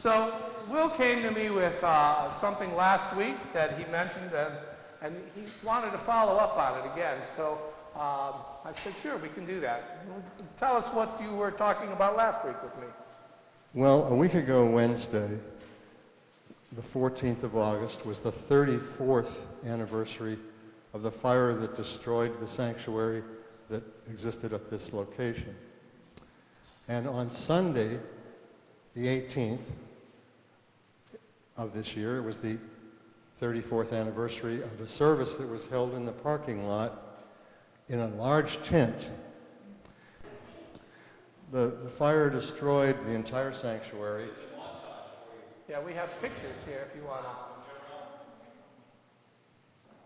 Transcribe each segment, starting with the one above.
So Will came to me with something last week that he mentioned, and he wanted to follow up on it again. So I said, sure, we can do that. Tell us what you were talking about last week with me. Well, a week ago Wednesday, the 14th of August, was the 34th anniversary of the fire that destroyed the sanctuary that existed at this location. And on Sunday, the 18th of this year, it was the 34th anniversary of a service that was held in the parking lot in a large tent. The fire destroyed the entire sanctuary. Yeah, we have pictures here if you want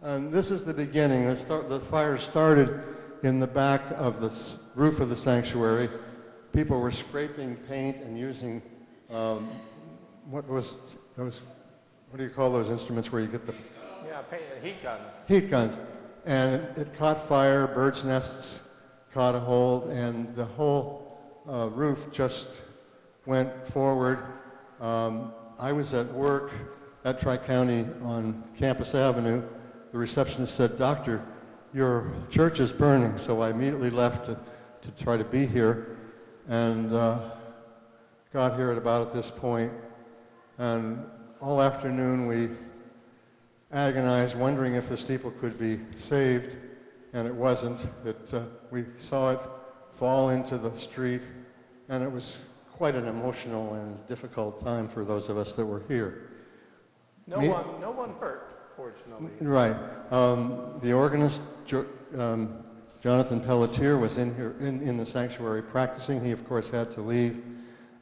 to. And this is the beginning. The fire started in the back of the roof of the sanctuary. People were scraping paint and using what do you call those instruments where you get the Heat guns. Heat guns. And it caught fire, birds' nests caught a hold, and the whole roof just went forward. I was at work at Tri-County on Campus Avenue. The receptionist said, "Doctor, your church is burning." So I immediately left to try to be here, and got here at this point. And all afternoon we agonized, wondering if the steeple could be saved, and it wasn't. We saw it fall into the street, and it was quite an emotional and difficult time for those of us that were here. No one hurt, fortunately. Right. The organist, Jonathan Pelletier, was in here in the sanctuary practicing. He, of course, had to leave.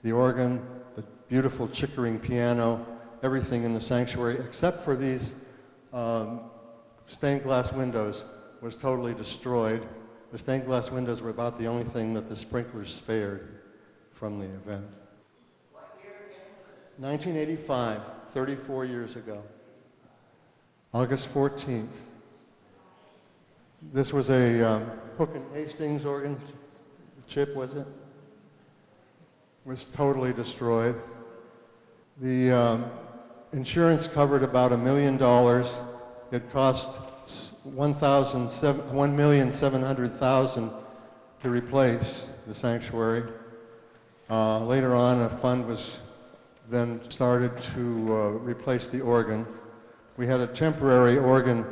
The organ, the beautiful Chickering piano, everything in the sanctuary, except for these stained glass windows, was totally destroyed. The stained glass windows were about the only thing that the sprinklers spared from the event. What year again was this? 1985, 34 years ago. August 14th. This was a Hook and Hastings organ chip, was it? Was totally destroyed. The insurance covered about $1 million. It cost $1,700,000 to replace the sanctuary. Later on, a fund was then started to replace the organ. We had a temporary organ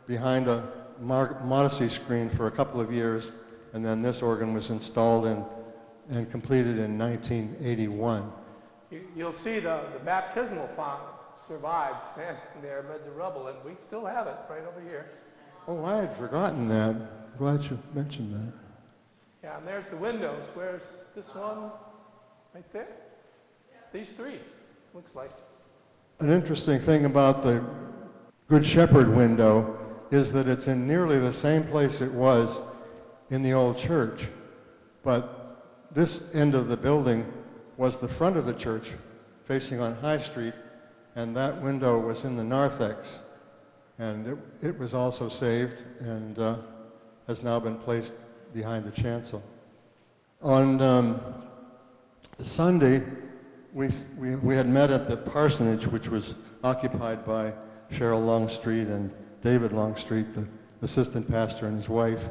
behind a modesty screen for a couple of years, and then this organ was installed and completed in 1981. You'll see the baptismal font survives there amid the rubble, and we still have it right over here. Oh, I had forgotten that. Glad you mentioned that. Yeah, and there's the windows. Where's this one? Right there? These three, looks like. An interesting thing about the Good Shepherd window is that it's in nearly the same place it was in the old church, but this end of the building was the front of the church facing on High Street, and that window was in the narthex, and it was also saved and has now been placed behind the chancel. On Sunday, we had met at the parsonage, which was occupied by Cheryl Longstreet and David Longstreet, the assistant pastor, and his wife,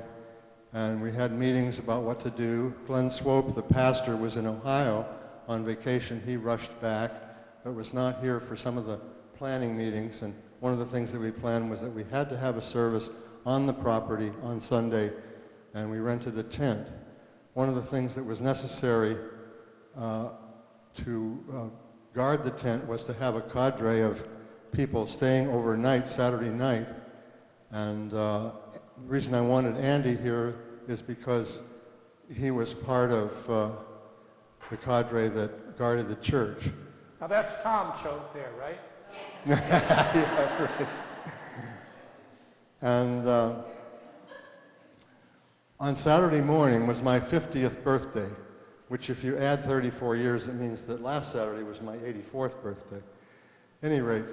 and we had meetings about what to do. Glenn Swope, the pastor, was in Ohio on vacation. He rushed back, but was not here for some of the planning meetings, and one of the things that we planned was that we had to have a service on the property on Sunday, and we rented a tent. One of the things that was necessary to guard the tent was to have a cadre of people staying overnight Saturday night. And the reason I wanted Andy here is because he was part of the cadre that guarded the church. Now that's Tom Choate there, right? Yeah, right. And on Saturday morning was my 50th birthday, which if you add 34 years, it means that last Saturday was my 84th birthday. At any rate,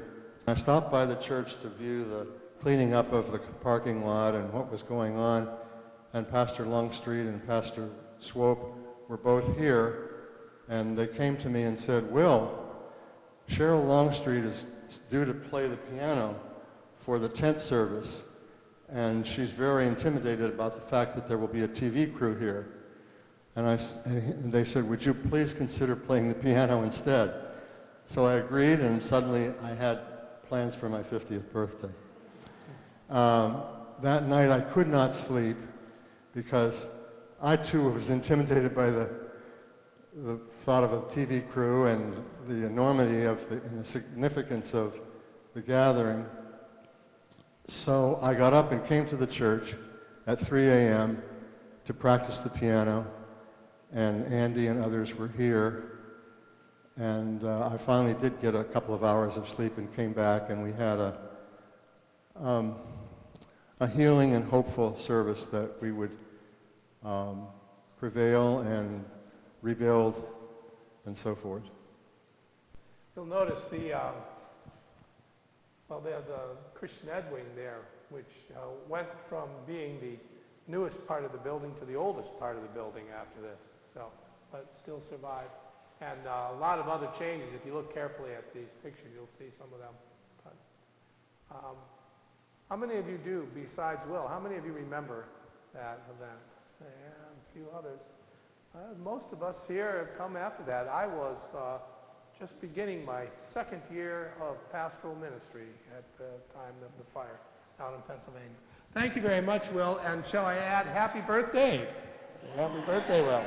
I stopped by the church to view the cleaning up of the parking lot and what was going on, and Pastor Longstreet and Pastor Swope were both here, and they came to me and said, "Will, Cheryl Longstreet is due to play the piano for the tent service, and she's very intimidated about the fact that there will be a TV crew here. And they said, would you please consider playing the piano instead? So I agreed, and suddenly I had plans for my 50th birthday. That night I could not sleep because I too was intimidated by the thought of a TV crew and the enormity of and the significance of the gathering. So I got up and came to the church at 3 a.m. to practice the piano, and Andy and others were here. And I finally did get a couple of hours of sleep and came back, and we had a healing and hopeful service that we would prevail and rebuild and so forth. You'll notice the Christian Ed wing there, which went from being the newest part of the building to the oldest part of the building after this, but still survived. And a lot of other changes. If you look carefully at these pictures, you'll see some of them. But, how many of you do, besides Will, how many of you remember that event? And a few others. Most of us here have come after that. I was just beginning my second year of pastoral ministry at the time of the fire out in Pennsylvania. Thank you very much, Will. And shall I add, happy birthday? Happy birthday, Will.